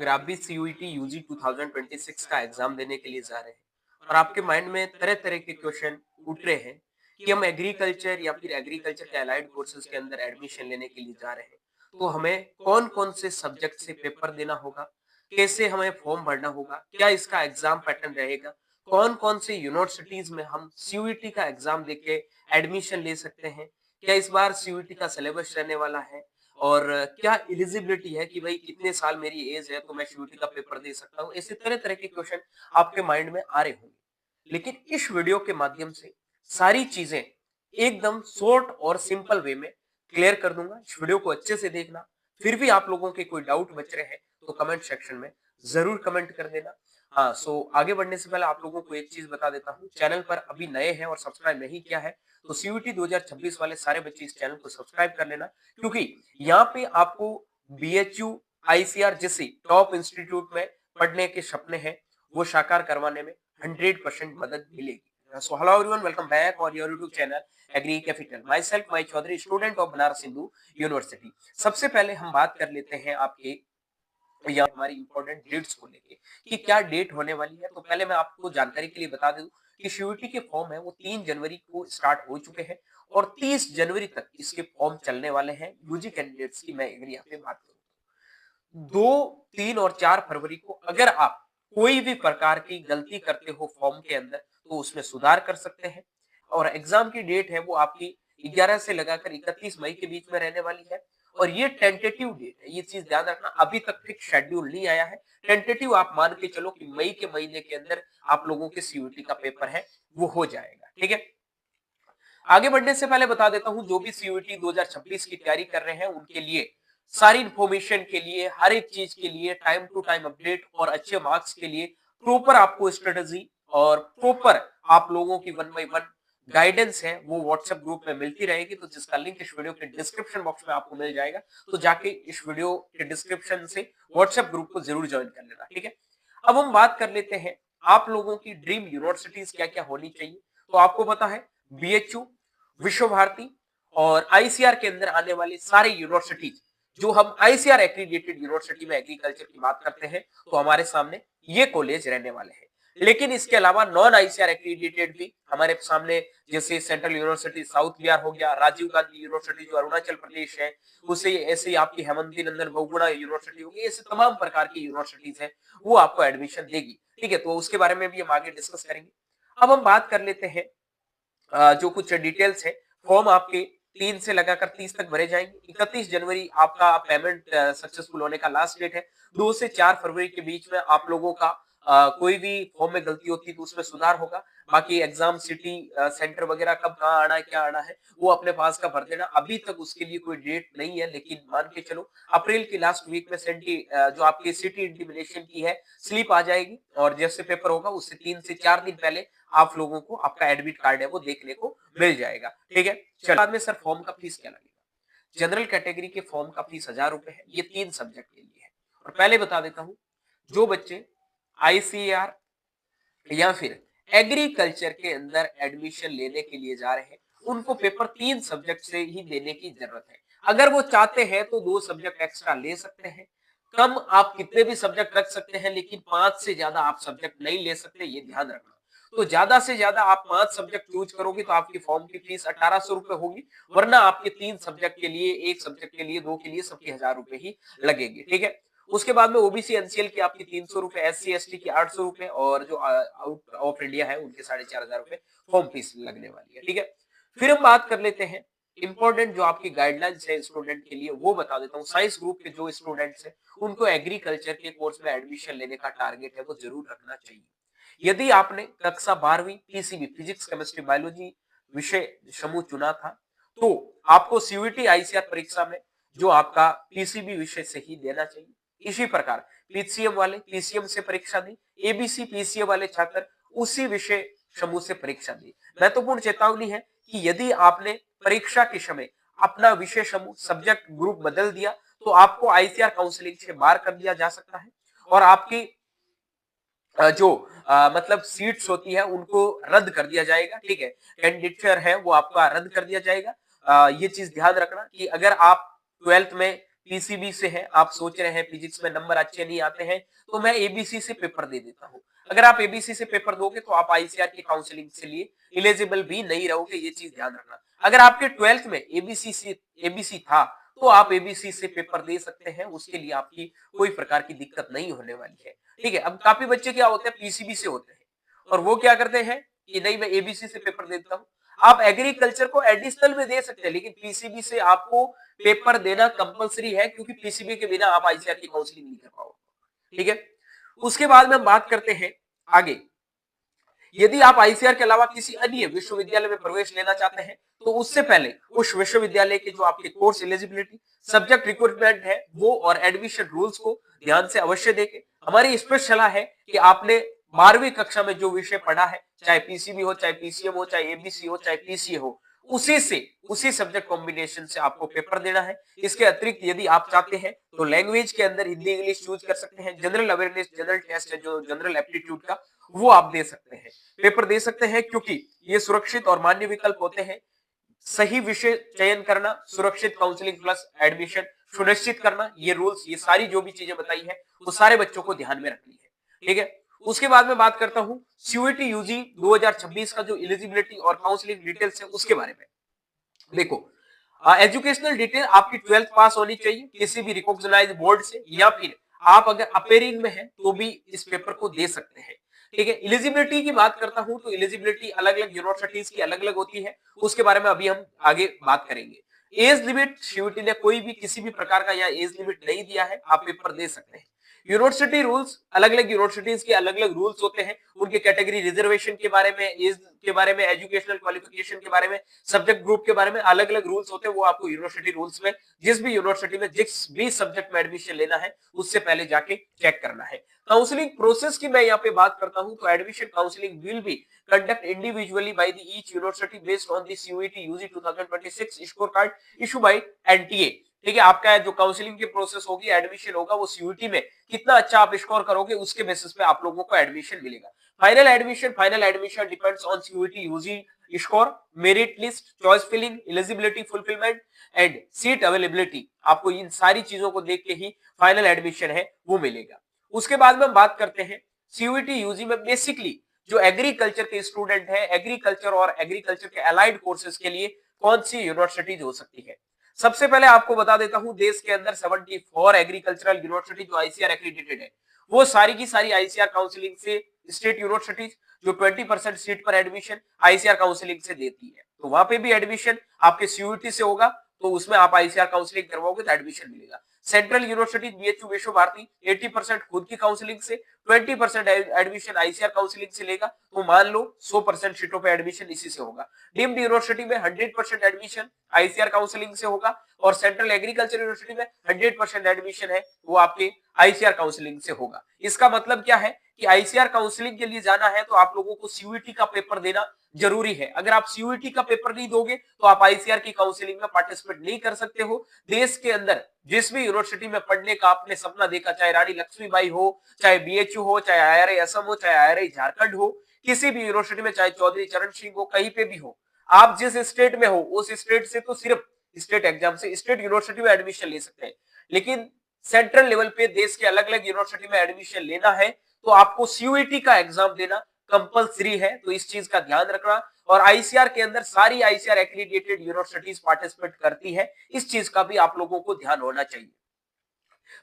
अगर आप भी सीयूईटी यूजी 2026 का एग्जाम देने के लिए जा रहे हैं और आपके माइंड में तरह तरह के क्वेश्चन उठ रहे हैं कि हम एग्रीकल्चर या फिर एग्रीकल्चर के अलाइड कोर्सेज के अंदर एडमिशन लेने के लिए जा रहे हैं, तो हमें कौन कौन से सब्जेक्ट से पेपर देना होगा, कैसे हमें फॉर्म भरना होगा, क्या इसका एग्जाम पैटर्न रहेगा, कौन कौन से यूनिवर्सिटीज में हम सीयूईटी का एग्जाम देके एडमिशन ले सकते हैं, क्या इस बार सीयूईटी का सिलेबस रहने वाला है और क्या एलिजिबिलिटी है कि भाई कितने साल मेरी एज है तो मैं सीयूईटी का पेपर दे सकता हूँ। ऐसे तरह तरह के क्वेश्चन आपके माइंड में आ रहे होंगे, लेकिन इस वीडियो के माध्यम से सारी चीजें एकदम शॉर्ट और सिंपल वे में क्लियर कर दूंगा। इस वीडियो को अच्छे से देखना। फिर भी आप लोगों के कोई डाउट बच रहे हैं तो कमेंट सेक्शन में जरूर कमेंट कर देना। हाँ, आगे बढ़ने से पहले आप लोगों को एक चीज बता देता हूँ, चैनल पर अभी नए हैं और सब्सक्राइब नहीं किया है तो सीयूईटी 2026 वाले सारे बच्चे इस चैनल को सब्सक्राइब कर लेना, क्योंकि यहाँ पे आपको बीएचयू, आईसीआर जैसी टॉप इंस्टीट्यूट में पढ़ने के सपने हैं वो साकार करवाने में 100% मदद मिलेगी। So hello everyone, welcome back on your YouTube channel Agri Capital. Myself माई Chaudhary, student of Banaras Hindu University. सबसे पहले हम बात कर लेते हैं आपके या हमारी इंपॉर्टेंट डेट्स को लेके कि क्या डेट होने वाली है। तो पहले मैं आपको जानकारी के लिए बता दूं कि सीयूईटी के फॉर्म है वो 3 जनवरी को स्टार्ट हो चुके हैं और 30 जनवरी तक इसके फॉर्म चलने वाले हैं यूजी कैंडिडेट्स की। मैं अगर यहाँ पे बात करूँ 2, 3 और 4 फरवरी को अगर आप कोई भी प्रकार की गलती करते हो फॉर्म के अंदर तो उसमें सुधार कर सकते हैं और एग्जाम की डेट है वो आपकी 11 से लगाकर 31 मई के बीच में रहने वाली है। और ये टेंटेटिव डेट है, ये चीज ध्यान रखना, अभी तक फिक्स शेड्यूल नहीं आया है। टेंटेटिव आप मान के चलो कि मई के महीने के अंदर आप लोगों के सीयूईटी का पेपर है वो हो जाएगा। ठीक है, आगे बढ़ने से पहले बता देता हूं जो भी सीयूईटी 2026 की तैयारी कर रहे हैं उनके लिए सारी इंफॉर्मेशन के लिए, हर एक चीज के लिए टाइम टू टाइम अपडेट और अच्छे मार्क्स के लिए प्रॉपर आपको स्ट्रेटजी और प्रॉपर आप लोगों की 1 बाय 1 गाइडेंस है वो व्हाट्सएप ग्रुप में मिलती रहेगी। तो जिसका लिंक इस वीडियो के डिस्क्रिप्शन बॉक्स में आपको मिल जाएगा, तो जाके इस वीडियो के डिस्क्रिप्शन से व्हाट्सएप ग्रुप को जरूर ज्वाइन कर लेना। ठीक है, अब हम बात कर लेते हैं आप लोगों की ड्रीम यूनिवर्सिटीज क्या क्या होनी चाहिए। तो आपको पता है बीएचयू, विश्व भारती और आईसीआर के अंदर आने वाली सारी यूनिवर्सिटीज, जो हम आईसीआर एक्रीडिएटेड यूनिवर्सिटी में एग्रीकल्चर की बात करते हैं तो हमारे सामने ये कॉलेज रहने वाले हैं। लेकिन इसके अलावा नॉन आईसीआर एक्रीडिएटेड भी हमारे सामने, जैसे सेंट्रल यूनिवर्सिटी साउथ बिहार हो गया, राजीव गांधी यूनिवर्सिटी जो अरुणाचल प्रदेश है, उसे ऐसे आपकी हेमंती नंदन बहुगुणा यूनिवर्सिटी होगी, ऐसे तमाम प्रकार की यूनिवर्सिटीज है वो आपको एडमिशन देगी। ठीक है, तो उसके बारे में भी हम आगे डिस्कस करेंगे। अब हम बात कर लेते हैं जो कुछ डिटेल्स है। फॉर्म आपके 3 से लगाकर 30 तक भरे जाएंगे। 31 जनवरी आपका पेमेंट सक्सेसफुल होने का लास्ट डेट है। 2 से 4 फरवरी के बीच में आप लोगों का कोई भी फॉर्म में गलती होती है तो उसमें सुधार होगा। बाकी एग्जाम सिटी सेंटर वगैरह कब कहाँ आना है, क्या आना है, वो अपने पास का भर देना। अभी तक उसके लिए कोई डेट नहीं है, लेकिन मान के चलो अप्रैल की लास्ट वीक में जो आपकी सिटी इंटीमिनेशन की है स्लिप आ जाएगी और जैसे पेपर होगा उससे 3 से 4 दिन पहले आप लोगों को आपका एडमिट कार्ड है वो देखने को मिल जाएगा। ठीक है, चलो बाद में सर फॉर्म का फीस क्या लगेगा। जनरल कैटेगरी के फॉर्म का फीस 1000 रुपए है, ये 3 सब्जेक्ट के लिए है। और पहले बता देता हूं जो बच्चे आईसीआर या फिर एग्रीकल्चर के अंदर एडमिशन लेने के लिए जा रहे हैं उनको पेपर 3 सब्जेक्ट से ही देने की जरूरत है। अगर वो चाहते हैं तो 2 सब्जेक्ट एक्स्ट्रा ले सकते हैं, कम आप कितने भी सब्जेक्ट रख सकते हैं, लेकिन 5 से ज्यादा आप सब्जेक्ट नहीं ले सकते, ये ध्यान रखना। तो ज्यादा से ज्यादा आप 5 सब्जेक्ट चूज करोगे तो आपकी फॉर्म की फीस 1800 रुपए होगी, वरना आपके 3 सब्जेक्ट के लिए, 1 सब्जेक्ट के लिए, 2 के लिए सबके 1000 रुपए ही लगेंगे। ठीक है, उसके बाद में ओबीसी एनसीएल की आपकी 300 रुपए, एससी एसटी की 800 रुपए और जो आउट ऑफ इंडिया है उनके 4500 रुपए फॉर्म फीस लगने वाली है। ठीक है, फिर हम बात कर लेते हैं इंपॉर्टेंट जो आपकी गाइडलाइंस है स्टूडेंट के लिए, वो बता देता हूँ। साइंस ग्रुप के जो स्टूडेंट्स हैं उनको एग्रीकल्चर के कोर्स में एडमिशन लेने का टारगेट है वो जरूर रखना चाहिए। यदि आपने कक्षा 12वीं पीसीबी फिजिक्स केमिस्ट्री बायोलॉजी विषय समूह चुना था तो आपको सीयूईटी आईसीआर परीक्षा में जो आपका पीसीबी विषय से ही देना चाहिए। इसी प्रकार पीसीएम वाले पीसीएम से परीक्षा दी, एबीसी पीसीए वाले छात्र उसी विषय समूह से परीक्षा दी। महत्वपूर्ण चेतावनी है कि यदि आपने परीक्षा के समय अपना विषय समूह सब्जेक्ट ग्रुप बदल दिया तो आपको आईसीआर काउंसलिंग से बाहर कर दिया जा सकता है और आपकी जो मतलब सीट्स होती है उनको रद्द कर दिया जाएगा। ठीक है, कैंडिडेचर है वो आपका रद्द कर दिया जाएगा। ये चीज ध्यान रखना कि अगर आप 12th में पीसीबी से है, आप सोच रहे हैं फिजिक्स में नंबर अच्छे नहीं आते हैं तो मैं एबीसी से पेपर दे देता हूँ। अगर आप एबीसी से पेपर दोगे तो आप आईसीआर की काउंसलिंग के लिए एलिजिबल भी नहीं रहोगे, ये चीज ध्यान रखना। अगर आपके 12th में एबीसी था तो आप एबीसी से पेपर दे सकते हैं, उसके लिए आपकी कोई प्रकार की दिक्कत नहीं होने वाली है। ठीक है, अब काफी बच्चे क्या होते हैं पीसीबी से होते हैं और वो क्या करते हैं कि नहीं मैं एबीसी से पेपर देता हूँ। आप एग्रीकल्चर को एडिशनल में दे सकते हैं लेकिन पीसीबी से आपको पेपर देना कंपलसरी है, क्योंकि पीसीबी के बिना आप आईसीआर की काउंसलिंग नहीं कर पाओगे। ठीक है, उसके बाद में हम बात करते हैं आगे। यदि आप आईसीआर के अलावा किसी अन्य विश्वविद्यालय में प्रवेश लेना चाहते हैं तो उससे पहले उस विश्वविद्यालय के जो आपके कोर्स एलिजिबिलिटी, सब्जेक्ट रिक्रूटमेंट है वो और एडमिशन रूल्स को ध्यान से अवश्य देखें। हमारी स्पष्ट सलाह है कि आपने 12वीं कक्षा में जो विषय पढ़ा है, चाहे पीसीबी हो, चाहे पीसीएम हो, चाहे एबीसी हो, चाहे पीसीए हो, उसी सब्जेक्ट कॉम्बिनेशन से आपको पेपर देना है। इसके अतिरिक्त यदि आप चाहते हैं तो लैंग्वेज के अंदर हिंदी इंग्लिश चूज कर सकते हैं। जनरल अवेयरनेस, जनरल टेस्ट है जो जनरल एप्टीट्यूड का, वो आप दे सकते हैं, पेपर दे सकते हैं, क्योंकि ये सुरक्षित और मान्य विकल्प होते हैं। सही विषय चयन करना, सुरक्षित काउंसलिंग प्लस एडमिशन सुनिश्चित करना, ये रूल्स, ये सारी जो भी चीजें बताई है वो सारे बच्चों को ध्यान में रखनी है। ठीक है, उसके बाद में बात करता हूं सीयूईटी यूजी 2026 का जो एलिजिबिलिटी और काउंसलिंग डिटेल्स है उसके बारे में। देखो, एजुकेशनल डिटेल आपकी 12th पास होनी चाहिए किसी भी रिकॉग्नाइज्ड बोर्ड से, या फिर आप अगर अपेयरिंग में हैं तो भी इस पेपर को दे सकते हैं। ठीक है, एलिजिबिलिटी की बात करता हूं तो एलिजिबिलिटी अलग अलग यूनिवर्सिटीज की अलग अलग होती है, उसके बारे में अभी हम आगे बात करेंगे। एज लिमिट सीयूईटी ने कोई भी किसी भी प्रकार का यहाँ एज लिमिट नहीं दिया है, आप पेपर दे सकते हैं। यूनिवर्सिटी रूल्स, अलग अलग यूनिवर्सिटीज के अलग अलग रूल्स होते हैं, उनके कैटेगरी रिजर्वेशन के बारे में, एज के बारे में, एजुकेशनल क्वालिफिकेशन के बारे में, सब्जेक्ट ग्रुप के बारे में अलग अलग रूल्स होते हैं। वो आपको यूनिवर्सिटी रूल्स में जिस भी यूनिवर्सिटी में जिस भी सब्जेक्ट में एडमिशन लेना है उससे पहले जाके चेक करना है। काउंसलिंग प्रोसेस की मैं यहाँ पे बात करता हूँ तो admission counselling will be conduct individually by the each university based on the CUET UG 2026 score card issue by NTA. ठीक है, आपका जो काउंसलिंग की प्रोसेस होगी, एडमिशन होगा, वो सीयूईटी में कितना अच्छा आप स्कोर करोगे उसके बेसिस पे आप लोगों को एडमिशन मिलेगा। Final admission depends on CUET UG score, merit list, choice filling, eligibility fulfilment and seat availability. आपको इन सारी चीजों को देख के ही फाइनल एडमिशन है वो मिलेगा। उसके बाद में हम बात करते हैं सीयूईटी यूजी में बेसिकली जो एग्रीकल्चर के स्टूडेंट है, एग्रीकल्चर और एग्रीकल्चर के अलाइड कोर्सेज के लिए कौन सी यूनिवर्सिटीज हो सकती है। सबसे पहले आपको बता देता हूं, देश के अंदर 74 एग्रीकल्चरल यूनिवर्सिटी जो आईसीआर एक्रेडिटेड है, वो सारी की सारी आईसीआर काउंसलिंग से, स्टेट यूनिवर्सिटीज जो 20% सीट पर एडमिशन आईसीआर काउंसलिंग से देती है, तो वहां पे भी एडमिशन आपके सीयूईटी से होगा, तो उसमें आप आईसीआर काउंसलिंग करवाओगे तो एडमिशन मिलेगा। सेंट्रल यूनिवर्सिटीज बीएचयू, विश्व भारती 80% खुद की काउंसलिंग से, 20% एडमिशन आईसीआर काउंसलिंग से लेगा, तो मान लो 100% सीटों पे एडमिशन इसी से होगा। डीम्ड यूनिवर्सिटी में 100% एडमिशन आईसीआर काउंसलिंग से होगा और सेंट्रल एग्रीकल्चर यूनिवर्सिटी में 100% एडमिशन है वो आपके आईसीआर काउंसलिंग से होगा। इसका मतलब क्या है कि आईसीआर काउंसलिंग के लिए जाना है तो आप लोगों को सीयूईटी का पेपर देना जरूरी है। अगर आप सीयूईटी का पेपर नहीं दोगे तो आप आईसीआर की काउंसलिंग में पार्टिसिपेट नहीं कर सकते हो। देश के अंदर जिस भी यूनिवर्सिटी में पढ़ने का आपने सपना देखा, चाहे रानी लक्ष्मीबाई हो, चाहे बीएचयू हो, चाहे आईआरए असम हो, चाहे आईआरए झारखंड हो, किसी भी यूनिवर्सिटी में, चाहे चौधरी चरण सिंह हो, कहीं पे भी हो, आप जिस स्टेट में हो उस स्टेट से तो सिर्फ स्टेट एग्जाम से स्टेट यूनिवर्सिटी में एडमिशन ले सकते हैं, लेकिन सेंट्रल लेवल पे देश के अलग अलग यूनिवर्सिटी में एडमिशन लेना है तो आपको सीयूईटी का एग्जाम देना कंपलसरी है, तो इस चीज का ध्यान रखना। और आईसीआर के अंदर सारी आईसीआर एक्रीडिएटेड यूनिवर्सिटीज पार्टिसिपेट करती है, इस चीज का भी आप लोगों को ध्यान होना चाहिए।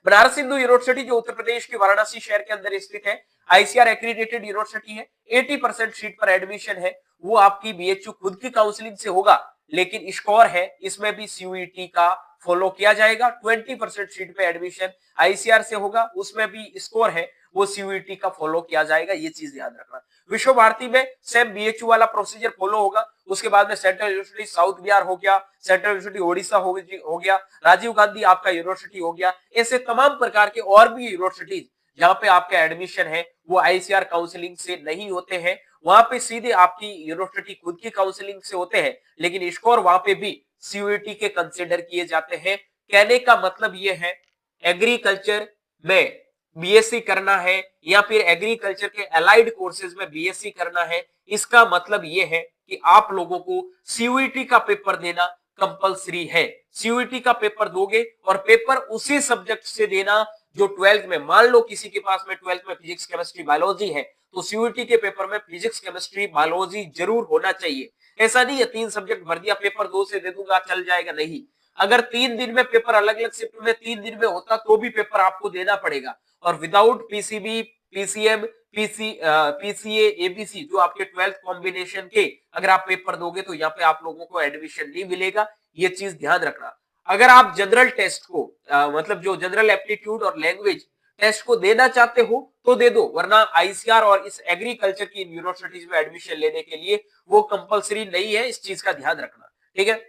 बनारस हिंदू यूनिवर्सिटी जो उत्तर प्रदेश के वाराणसी शहर के अंदर स्थित है, आईसीआर एक्रीडिएटेड यूनिवर्सिटी है, 80% सीट पर एडमिशन है वो आपकी बीएचयू खुद की काउंसलिंग से होगा, लेकिन स्कोर है इसमें भी सीयूईटी का फॉलो किया जाएगा। 20% सीट पे एडमिशन आईसीआर से होगा, उसमें भी स्कोर है वो सीयूईटी का फॉलो किया जाएगा, ये चीज याद रखना। विश्व भारती में सेम बीएचयू वाला प्रोसीजर फॉलो होगा। उसके बाद में सेंट्रल यूनिवर्सिटी साउथ बिहार हो गया, सेंट्रल यूनिवर्सिटी ओडिशा हो गया, राजीव गांधी आपका यूनिवर्सिटी हो गया, ऐसे तमाम प्रकार के और भी यूनिवर्सिटीज जहां पे आपका एडमिशन है वो आईसीआर काउंसलिंग से नहीं होते हैं, वहां पे सीधे आपकी यूनिवर्सिटी खुद की काउंसलिंग से होते हैं, लेकिन स्कोर वहां पे भी सीयूईटी के कंसिडर किए जाते हैं। कहने का मतलब ये है, एग्रीकल्चर में बीएससी करना है या फिर एग्रीकल्चर के अलाइड कोर्सेज में बीएससी करना है, इसका मतलब ये है कि आप लोगों को सीयूईटी का पेपर देना कंपलसरी है। सीयूईटी का पेपर दोगे और पेपर उसी सब्जेक्ट से देना जो 12th में, मान लो किसी के पास में 12th में फिजिक्स केमिस्ट्री बायोलॉजी है तो सीयूईटी के पेपर में फिजिक्स केमिस्ट्री बायोलॉजी जरूर होना चाहिए। ऐसा नहीं है 3 सब्जेक्ट भर दिया पेपर 2 से दे दूंगा चल जाएगा, नहीं। अगर 3 दिन में पेपर अलग अलग शिफ्ट में 3 दिन में होता तो भी पेपर आपको देना पड़ेगा। और without PCB, PCM, PCA, ABC जो आपके 12th कॉम्बिनेशन के अगर आप पेपर दोगे तो यहाँ पे आप लोगों को एडमिशन नहीं मिलेगा, ये चीज ध्यान रखना। अगर आप जनरल टेस्ट को मतलब जो जनरल एप्टीट्यूड और लैंग्वेज टेस्ट को देना चाहते हो तो दे दो, वरना आईसीआर और इस एग्रीकल्चर की यूनिवर्सिटीज में एडमिशन लेने के लिए वो कंपलसरी नहीं है, इस चीज का ध्यान रखना, ठीक है।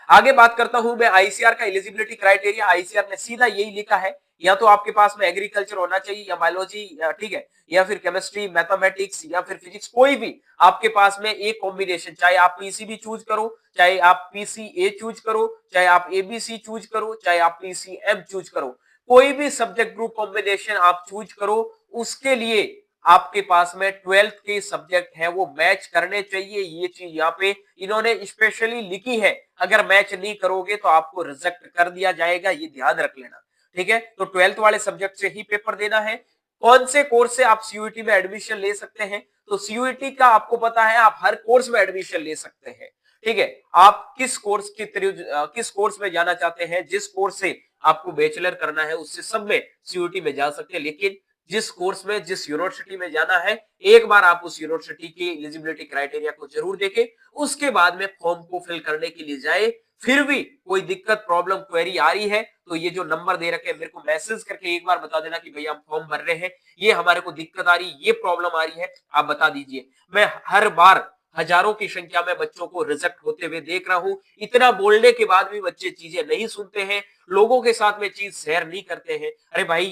आगे बात करता हूं मैं आईसीआर का एलिजिबिलिटी क्राइटेरिया। आईसीआर ने सीधा यही लिखा है, या तो आपके पास में एग्रीकल्चर होना चाहिए या बायोलॉजी, ठीक है, या फिर केमिस्ट्री, मैथमेटिक्स या फिर फिजिक्स, कोई भी आपके पास में एक कॉम्बिनेशन, चाहे आप पीसीबी चूज करो, चाहे आप पीसीए चूज करो, चाहे आप एबीसी चूज करो, चाहे आप पीसीएम चूज करो, कोई भी सब्जेक्ट ग्रुप कॉम्बिनेशन आप चूज करो, उसके लिए आपके पास में 12th के सब्जेक्ट है वो मैच करने चाहिए। ये चीज यहाँ पे इन्होंने स्पेशली लिखी है, अगर मैच नहीं करोगे तो आपको रिजेक्ट कर दिया जाएगा, ये ध्यान रख लेना, ठीक है। तो 12th वाले सब्जेक्ट से ही पेपर देना है। कौन से कोर्स से आप सीयूईटी में एडमिशन ले सकते हैं, तो सीयूईटी का आपको पता है आप हर कोर्स में एडमिशन ले सकते हैं, ठीक है। आप किस कोर्स में जाना चाहते हैं, जिस कोर्स से आपको बैचलर करना है उससे सब में सीयूईटी में जा सकते हैं, लेकिन जिस कोर्स में जिस यूनिवर्सिटी में जाना है एक बार आप उस यूनिवर्सिटी की एलिजिबिलिटी क्राइटेरिया को जरूर देखें, उसके बाद में फॉर्म को फिल करने के लिए जाए। फिर भी कोई दिक्कत, प्रॉब्लम, क्वेरी आ रही है तो ये जो नंबर दे रखे हैं मेरे को मैसेज करके एक बार बता देना कि भैया हम फॉर्म भर रहे हैं, ये हमारे को दिक्कत आ रही है, ये प्रॉब्लम आ रही है, आप बता दीजिए। मैं हर बार हजारों की संख्या में बच्चों को रिजेक्ट होते हुए देख रहा हूं, इतना बोलने के बाद भी बच्चे चीजें नहीं सुनते हैं, लोगों के साथ में चीज शेयर नहीं करते हैं। अरे भाई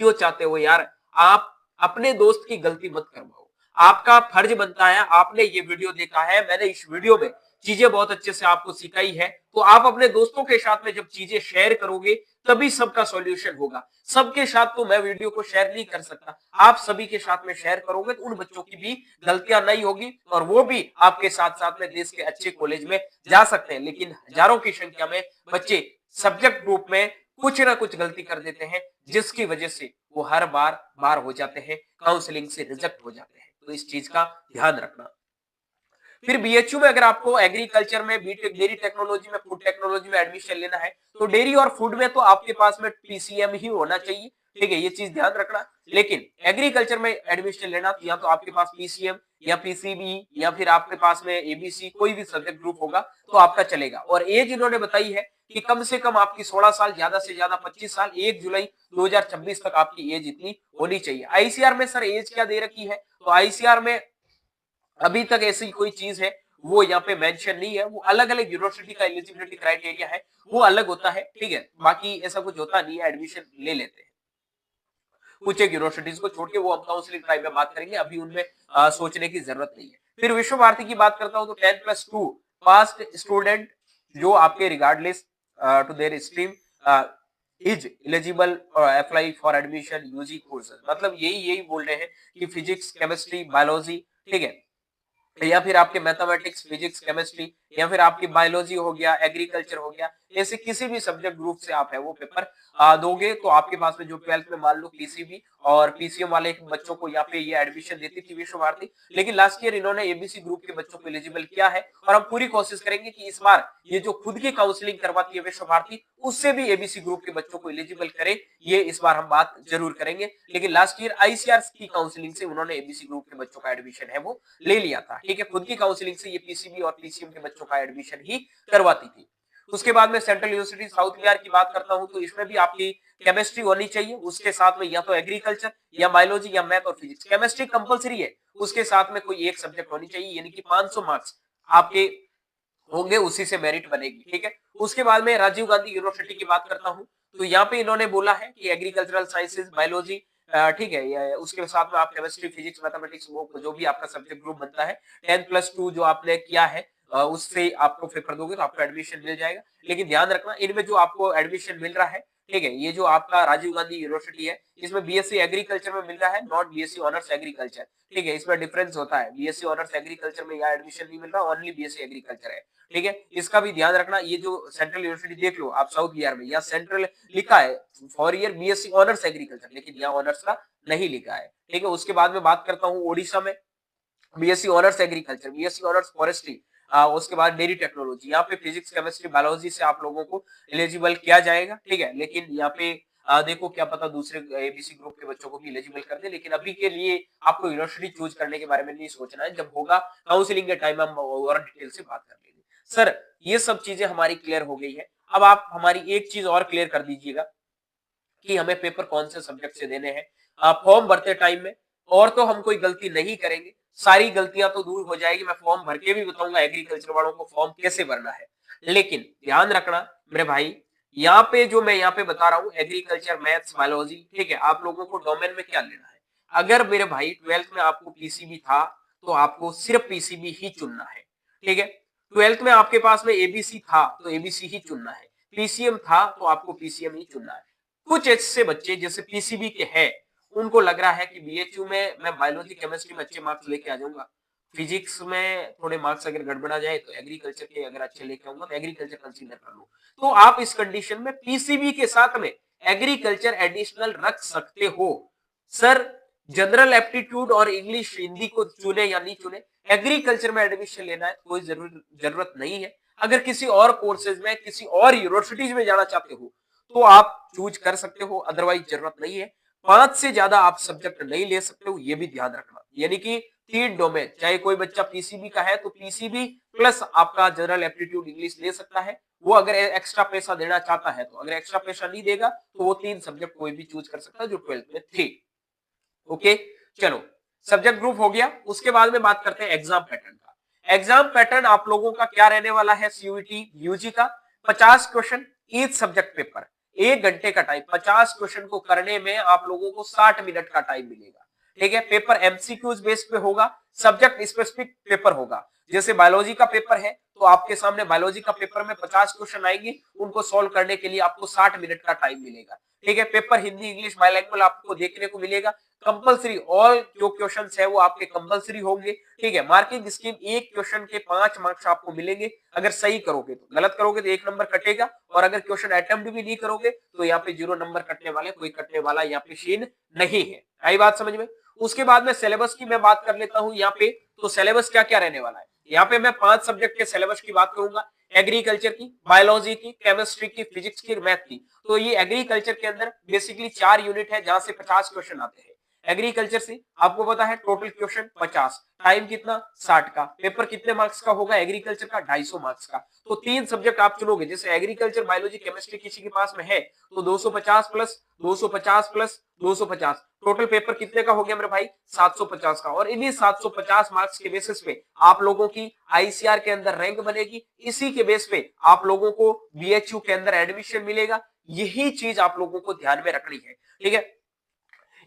क्यों चाहते हो यार, आप अपने दोस्त की गलती मत करवाओ, आपका फर्ज बनता है, आपने ये वीडियो देखा है, मैंने इस वीडियो में चीजें बहुत अच्छे से आपको सिखाई है, तो आप अपने दोस्तों के साथ में जब चीजें शेयर करोगे तभी सबका सॉल्यूशन होगा। सबके साथ तो मैं वीडियो को शेयर नहीं कर सकता, आप सभी के साथ में शेयर करोगे तो उन बच्चों की भी गलतियां नहीं होगी और वो भी आपके साथ साथ में देश के अच्छे कॉलेज में जा सकते हैं। लेकिन हजारों की संख्या में बच्चे सब्जेक्ट ग्रुप में कुछ ना कुछ गलती कर देते हैं, जिसकी वजह से वो हर बार हो जाते हैं, काउंसलिंग से रिजेक्ट हो जाते हैं, तो इस चीज का ध्यान रखना। फिर बीएचयू में अगर आपको एग्रीकल्चर में, बीटेक डेयरी टेक्नोलॉजी में, फूड टेक्नोलॉजी में एडमिशन लेना है तो डेयरी और फूड में तो आपके पास में पीसीएम ही होना चाहिए, ठीक है, ये चीज ध्यान रखना। लेकिन एग्रीकल्चर में एडमिशन लेना तो या तो आपके पास पीसीएम या पीसीबी या फिर आपके पास में एबीसी, कोई भी सब्जेक्ट ग्रुप होगा तो आपका चलेगा। और एज इन्होंने बताई है कि कम से कम आपकी 16 साल, ज्यादा से ज्यादा 25 साल, 1 जुलाई 2026 तक आपकी एज इतनी होनी चाहिए। आईसीआर में सर एज क्या दे रखी है, तो आईसीआर में अभी तक ऐसी कोई चीज है वो यहाँ पे मेंशन नहीं है, वो अलग अलग यूनिवर्सिटी का एलिजिबिलिटी क्राइटेरिया है, वो अलग होता है, ठीक है, बाकी ऐसा कुछ होता नहीं है, एडमिशन ले लेते हैं। कुछ एक यूनिवर्सिटीज को छोड़ के, वो हम काउंसलिंग टाइम में बात करेंगे, अभी उनमें सोचने की जरूरत नहीं है। फिर विश्व भारती की बात करता हूं तो 10+2 पास्ट स्टूडेंट जो आपके regardless to their stream is eligible apply for admission UG courses, मतलब यही बोल रहे हैं कि फिजिक्स, केमिस्ट्री, बायोलॉजी, ठीक है, या फिर आपके मैथमेटिक्स, फिजिक्स, केमिस्ट्री, या फिर आपकी बायोलॉजी हो गया, एग्रीकल्चर हो गया, ऐसे किसी भी सब्जेक्ट ग्रुप से आप है वो पेपर दोगे तो आपके पास में जो 12th में मान लो पीसीबी और पीसीएम वाले बच्चों को यहाँ पे ये एडमिशन देती थी विश्व भारती, लेकिन लास्ट ईयर इन्होंने एबीसी ग्रुप के बच्चों को एलिजिबल किया है और हम पूरी कोशिश करेंगे कि इस बार ये जो खुद की काउंसलिंग करवाती है विश्व भारती, उससे भी एबीसी ग्रुप के बच्चों को एलिजिबल करे, ये इस बार हम बात जरूर करेंगे। लेकिन लास्ट ईयर आईसीआर की काउंसलिंग से उन्होंने एबीसी ग्रुप के बच्चों का एडमिशन है वो ले लिया था, ठीक है, खुद की काउंसलिंग से ये पीसीबी और पीसीएम के बच्चों का एडमिशन ही करवाती थी। उसके बाद में सेंट्रल यूनिवर्सिटी साउथ बिहार की बात करता हूं तो इसमें भी आपकी केमिस्ट्री होनी चाहिए, उसके साथ में या तो एग्रीकल्चर या बायोलॉजी या मैथ और फिजिक्स, केमिस्ट्री कंपलसरी है, उसके साथ में कोई एक सब्जेक्ट होनी चाहिए, यानी कि 500 मार्क्स आपके होंगे, उसी से मेरिट बनेगी, ठीक है। उसके बाद में राजीव गांधी यूनिवर्सिटी की बात करता हूं तो यहाँ पे इन्होंने बोला है कि एग्रीकल्चरल साइंसेज, बायोलॉजी, ठीक है, उसके साथ में आप केमिस्ट्री, फिजिक्स, मैथमेटिक्स, वो जो भी आपका सब्जेक्ट ग्रुप बनता है 10+2 जो आपने किया है उससे आपको पेपर दोगे तो आपको एडमिशन मिल जाएगा। लेकिन ध्यान रखना इनमें जो आपको एडमिशन मिल रहा है ठीक है, ये जो आपका राजीव गांधी यूनिवर्सिटी है, इसमें बीएससी एग्रीकल्चर में मिल रहा है, नॉट बीएससी ऑनर्स एग्रीकल्चर। ठीक है, इसमें डिफरेंस होता है, बीएससी ऑनर्स एग्रीकल्चर में यहाँ एडमिशन नहीं मिल रहा, ओनली बीएससी एग्रीकल्चर है। ठीक है, इसका भी ध्यान रखना। ये जो सेंट्रल यूनिवर्सिटी देख लो आप साउथ बिहार में, यहाँ सेंट्रल लिखा है for year BSc honours agriculture, लेकिन यहाँ ऑनर्स का नहीं लिखा है। ठीक है, उसके बाद में बात करता हूँ ओडिशा में BSc honours agriculture, BSc honours forestry, उसके बाद डेयरी टेक्नोलॉजी। यहाँ पे फिजिक्स केमिस्ट्री बायोलॉजी से आप लोगों को एलिजिबल किया जाएगा। ठीक है, लेकिन यहाँ पे देखो क्या पता दूसरे एबीसी ग्रुप के बच्चों को भी एलिजिबल कर दे, लेकिन अभी के लिए आपको यूनिवर्सिटी चूज करने के बारे में नहीं सोचना है। जब होगा काउंसलिंग के टाइम हम और डिटेल से बात कर लेंगे। सर ये सब चीजें हमारी क्लियर हो गई है। अब आप हमारी एक चीज और क्लियर कर दीजिएगा कि हमें पेपर कौन से सब्जेक्ट से देने हैं। फॉर्म भरते टाइम में और तो हम कोई गलती नहीं करेंगे, सारी गलतियां तो दूर हो जाएगी। मैं फॉर्म भर के भी बताऊंगा एग्रीकल्चर वालों को फॉर्म कैसे भरना है। लेकिन ध्यान रखना मेरे भाई, यहाँ पे जो मैं यहाँ पे बता रहा हूँ एग्रीकल्चर, मैथ्स, बायोलॉजी, ठीक है, आप लोगों को डोमेन में क्या लेना है। अगर मेरे भाई 12th में आपको पीसीबी था तो आपको सिर्फ पीसीबी ही चुनना है। ठीक है, 12th में आपके पास में एबीसी था तो एबीसी ही चुनना है, पीसीएम था तो आपको पीसीएम ही चुनना है। कुछ ऐसे बच्चे जैसे पीसीबी के हैं, उनको लग रहा है कि बीएचयू में मैं बायोलॉजी केमिस्ट्री में अच्छे मार्क्स लेके आ जाऊंगा, फिजिक्स में थोड़े मार्क्स अगर गड़बड़ा जाए तो एग्रीकल्चर के अगर अच्छे लेके आऊंगा तो एग्रीकल्चर कंसीडर कर लो। तो आप इस कंडीशन में पीसीबी के साथ में एग्रीकल्चर एडिशनल रख सकते हो। सर जनरल एप्टीट्यूड और इंग्लिश हिंदी को चुने या नहीं चुने, एग्रीकल्चर में एडमिशन लेना है कोई जरूरत नहीं है। अगर किसी और कोर्सेज में किसी और यूनिवर्सिटीज में जाना चाहते हो तो आप चूज कर सकते हो, अदरवाइज जरूरत नहीं है। 5 से ज्यादा आप सब्जेक्ट नहीं ले सकते हो, ये भी ध्यान रखना। यानी कि 3 डोमेन, चाहे कोई बच्चा पीसीबी का है तो पीसीबी प्लस आपका जनरल एप्टीट्यूड इंग्लिश ले सकता है। वो अगर एक्स्ट्रा पैसा देना चाहता है तो, अगर एक्स्ट्रा पैसा नहीं देगा तो वो 3 सब्जेक्ट कोई भी चूज कर सकता है जो 12th में थे। ओके, चलो सब्जेक्ट ग्रुप हो गया। उसके बाद में बात करते हैं एग्जाम पैटर्न का। एग्जाम पैटर्न आप लोगों का क्या रहने वाला है सीयूईटी यूजी का, 50 क्वेश्चन ईच सब्जेक्ट पेपर, 1 घंटे का टाइम, 50 क्वेश्चन को करने में आप लोगों को 60 मिनट का टाइम मिलेगा। ठीक है, पेपर एमसीक्यूज बेस पे होगा, सब्जेक्ट स्पेसिफिक पेपर होगा। जैसे बायोलॉजी का पेपर है तो आपके सामने बायोलॉजी का पेपर में 50 क्वेश्चन आएंगे, उनको सॉल्व करने के लिए आपको 60 मिनट का टाइम मिलेगा। ठीक है, पेपर हिंदी इंग्लिश बाइलैंग्वेज आपको देखने को मिलेगा। कंपलसरी ऑल जो क्वेश्चंस है वो आपके कंपलसरी होंगे। ठीक है, मार्किंग स्कीम, एक क्वेश्चन के 5 मार्क्स आपको मिलेंगे अगर सही करोगे तो, गलत करोगे तो 1 नंबर कटेगा, और अगर क्वेश्चन अटेम्प्ट भी नहीं करोगे तो यहाँ पे 0 नंबर कटने वाले, कोई कटने वाला यहाँ पे सीन नहीं है। आई बात समझ में। उसके बाद में सिलेबस की मैं बात कर लेता हूँ यहाँ पे। तो सिलेबस क्या क्या रहने वाला है, यहाँ पे मैं 5 सब्जेक्ट के सिलेबस की बात करूंगा, एग्रीकल्चर की, बायोलॉजी की, केमिस्ट्री की, फिजिक्स की, मैथ की। तो ये एग्रीकल्चर के अंदर बेसिकली 4 यूनिट है जहां से 50 क्वेश्चन आते हैं। एग्रीकल्चर से आपको पता है टोटल क्वेश्चन 50, टाइम कितना 60 का, पेपर कितने मार्क्स का होगा एग्रीकल्चर का 250 मार्क्स का। तो 3 सब्जेक्ट आप चुनोगे, जैसे एग्रीकल्चर बायोलॉजी केमिस्ट्री किसी के पास में है तो 250 प्लस 250 प्लस 250, टोटल पेपर कितने का हो गया मेरे भाई 750 का। और इन्हीं 750 मार्क्स के बेसिस पे आप लोगों की आईसीआर के अंदर रैंक बनेगी, इसी के बेस पे आप लोगों को बीएचयू के अंदर एडमिशन मिलेगा। यही चीज आप लोगों को ध्यान में रखनी है। ठीक है,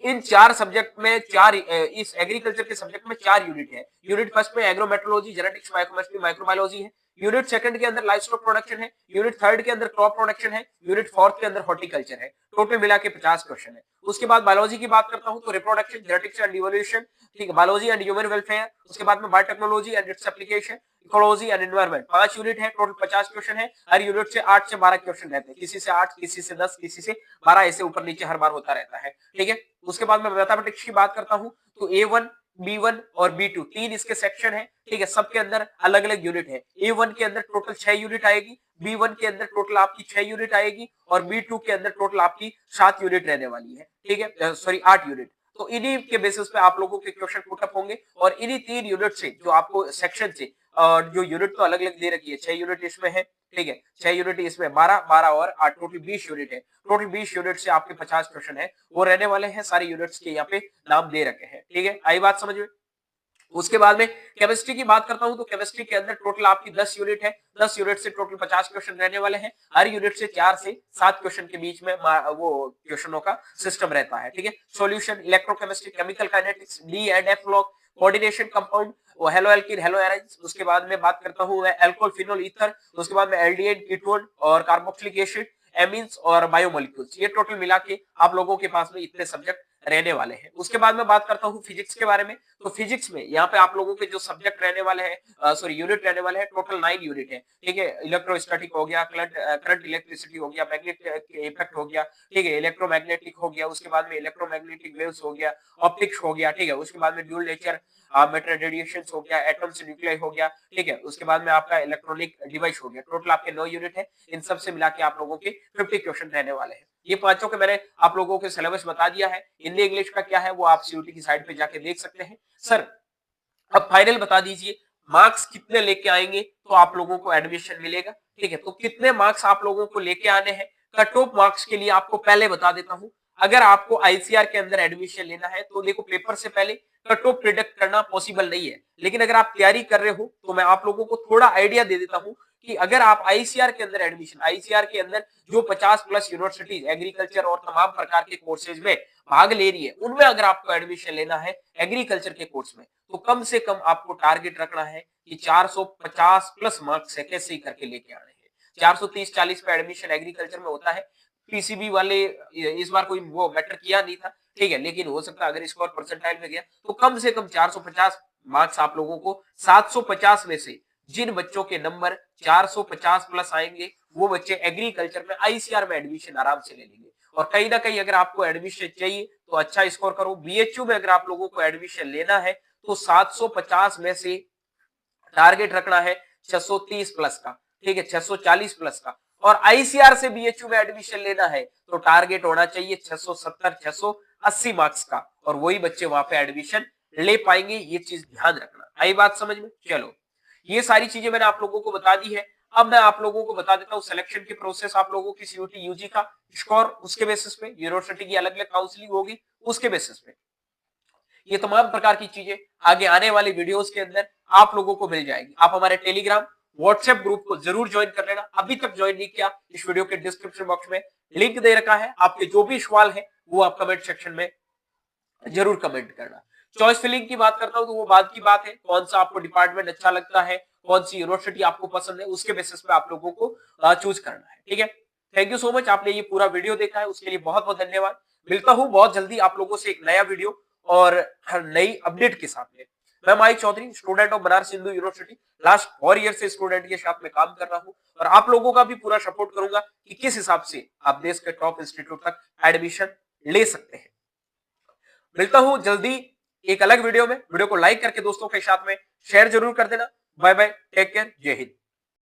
इन 4 सब्जेक्ट में इस एग्रीकल्चर के सब्जेक्ट में 4 यूनिट है। यूनिट फर्स्ट में एग्रोमेट्रोलॉजी, जेनेटिक्स, बायोकेमिस्ट्री, माइक्रोबायोलॉजी है। यूनिट सेकंड के अंदर लाइफ स्टॉक प्रोडक्शन है। यूनिट थर्ड के अंदर क्रॉप प्रोडक्शन है। यूनिट फोर्थ के अंदर हॉर्टिकल्चर है। टोटल मिला के 50 क्वेश्चन है। उसके बाद बायोलॉजी की बात करता हूं तो रिप्रोडक्शन, जेनेटिक्स एंड इवोल्यूशन, ठीक है, बायोलॉजी एंड ह्यूमन वेलफेयर। उसके बाद में biotechnology and its application, ecology and environment. 5 unit है, टोटल 50 क्वेश्चन है। हर यूनिट से 8 से 12 क्वेश्चन रहते हैं, किसी से 8, किसी से 10, किसी से 12, ऐसे ऊपर नीचे हर बार होता रहता है। ठीक है, उसके बाद मैं मैथमेटिक्स की बात करता हूं तो A1, B1 और B2 3 इसके सेक्शन है। ठीक है, सबके अंदर अलग अलग यूनिट है। A1 के अंदर टोटल 6 यूनिट आएगी, B1 के अंदर टोटल आपकी 6 यूनिट आएगी, और B2 के अंदर टोटल आपकी 7 यूनिट रहने वाली है। ठीक है, सॉरी 8 यूनिट। तो इन्हीं के बेसिस पे आप लोगों के क्वेश्चन पुटअप होंगे, और इन्हीं 3 यूनिट से जो आपको सेक्शन से जो यूनिट तो अलग अलग दे रखी है, 6 यूनिट इसमें है। ठीक है, 6 यूनिट इसमें 12 12 और 8, टोटल 20 यूनिट है। टोटल 20 यूनिट से आपके 50 क्वेश्चन है वो रहने वाले हैं। सारे यूनिट्स के यहाँ पे नाम दे रखे हैं। ठीक है, आई बात समझ में। उसके बाद में केमिस्ट्री की बात करता हूं तो केमिस्ट्री के अंदर टोटल आपकी 10 यूनिट है। 10 यूनिट से टोटल 50 क्वेश्चन रहने वाले हैं। हर यूनिट से 4 से 7 क्वेश्चन के बीच में वो क्वेश्चनों का सिस्टम रहता है। ठीक है, solution, electrochemistry, chemical kinetics, D and F log, coordination, compound, वो हेलो एल्कीन, हेलो एराइंस। उसके बाद में बात करता हूं मैं अल्कोहल, फिनोल, ईथर। उसके बाद में एल्डिहाइड, कीटोन और कार्बोक्सिलिक एसिड, एमीन्स और बायोमोलिक्यूल्स, ये टोटल मिला के आप लोगों के पास में इतने सब्जेक्ट रहने वाले हैं। उसके बाद मैं बात करता हूँ फिजिक्स के बारे में। तो फिजिक्स में यहाँ पे आप लोगों के जो सब्जेक्ट रहने वाले हैं, सॉरी यूनिट रहने वाले हैं, टोटल 9 यूनिट है, ठीक है। इलेक्ट्रोस्टैटिक हो गया, करंट इलेक्ट्रिसिटी हो गया, मैग्नेटिक इफेक्ट हो गया, ठीक है, इलेक्ट्रोमैग्नेटिक हो गया, उसके बाद में इलेक्ट्रोमैग्नेटिक वेव्स हो गया, ऑप्टिक्स हो गया, ठीक है, उसके बाद में ड्यूल नेचर मेटर रेडिएशन हो गया, एटम्स न्यूक्लियाई हो गया, ठीक है, उसके बाद में आपका इलेक्ट्रॉनिक डिवाइस हो गया। टोटल आपके 9 यूनिट है, इन सब से मिला के आप लोगों के 50 क्वेश्चन रहने वाले हैं। ये पांचों के मैंने आप लोगों के सिलेबस बता दिया है। हिंदी इंग्लिश का क्या है वो आप सीयूटी की साइट पे जाके देख सकते हैं। सर अब फाइनल बता दीजिए, मार्क्स कितने लेके आएंगे तो आप लोगों को एडमिशन मिलेगा, ठीक है। तो कितने मार्क्स आप लोगों को लेके आने हैं, कट ऑफ मार्क्स के लिए आपको पहले बता देता हूं। अगर आपको आईसीआर के अंदर एडमिशन लेना है तो देखो पेपर से पहले कट ऑफ प्रिडिक्ट करना पॉसिबल नहीं है, लेकिन अगर आप तैयारी कर रहे हो तो मैं आप लोगों को थोड़ा आइडिया दे देता हूं कि अगर आप आईसीआर के अंदर एडमिशन, आईसीआर के अंदर जो 50 प्लस यूनिवर्सिटीज एग्रीकल्चर और तमाम प्रकार के कोर्सेज में भाग ले रही है, उनमें अगर आपको एडमिशन लेना है एग्रीकल्चर के कोर्स में, तो कम से कम आपको टारगेट रखना है कि 450 प्लस मार्क्स है कैसे ही करके लेके आने हैं। 430-40 पे एडमिशन एग्रीकल्चर में होता है। पीसीबी वाले इस बार कोई वो मैटर किया नहीं था, ठीक है, लेकिन हो सकता है अगर स्कोर परसेंटाइल में गया तो कम से कम 450 मार्क्स आप लोगों को 750 में से जिन बच्चों के नंबर 450 प्लस आएंगे वो बच्चे एग्रीकल्चर में आईसीआर में एडमिशन आराम से ले लेंगे। और कहीं ना कहीं अगर आपको एडमिशन चाहिए तो अच्छा स्कोर करो। बीएचयू में अगर आप लोगों को एडमिशन लेना है तो 750 में से टारगेट रखना है 630 प्लस का, ठीक है, 640 प्लस का। और आईसीआर से बीएचयू में एडमिशन लेना है तो टारगेट होना चाहिए 670 680 मार्क्स का, और वही बच्चे वहां पे एडमिशन ले पाएंगे। ये चीज ध्यान रखना। आई बात समझ में? चलो, ये सारी चीजें मैंने आप लोगों को बता दी है। अब मैं आप लोगों को बता देता हूँ सिलेक्शन की प्रोसेस। आप लोगों की सीयूटी यूजी का स्कोर, उसके बेसिस पे यूनिवर्सिटी की अलग अलग काउंसलिंग होगी, उसके बेसिस पे ये तमाम प्रकार की चीजें आगे आने वाले वीडियोस के अंदर आप लोगों को मिल जाएगी। आप हमारे टेलीग्राम व्हाट्सएप ग्रुप को जरूर ज्वाइन कर लेना। अभी तक ज्वाइन नहीं किया, इस वीडियो के डिस्क्रिप्शन बॉक्स में लिंक दे रखा है। आपके जो भी सवाल है वो आप कमेंट सेक्शन में जरूर कमेंट करना। चॉइस फिलिंग की बात करता हूं तो वो बात की बात है, कौन सा आपको डिपार्टमेंट अच्छा लगता है, कौन सी यूनिवर्सिटी आपको पसंद है, उसके बेसिस पे आप लोगों को चूज करना है, ठीक है। थैंक यू सो मच, आपने ये पूरा वीडियो देखा है उसके लिए बहुत बहुत धन्यवाद। मिलता हूं बहुत जल्दी आप लोगों से एक नया वीडियो और हर नई अपडेट के साथ में। मैं Mai Chaudhary, student of Banaras Hindu university, last 4 year से स्टूडेंट के साथ में काम कर रहा हूं और आप लोगों का भी पूरा सपोर्ट करूंगा कि किस हिसाब से आप देश के टॉप इंस्टीट्यूट तक एडमिशन ले सकते हैं। मिलता हूं जल्दी एक अलग वीडियो में। वीडियो को लाइक करके दोस्तों के साथ में शेयर जरूर कर देना। बाय बाय, टेक केयर, जय हिंद।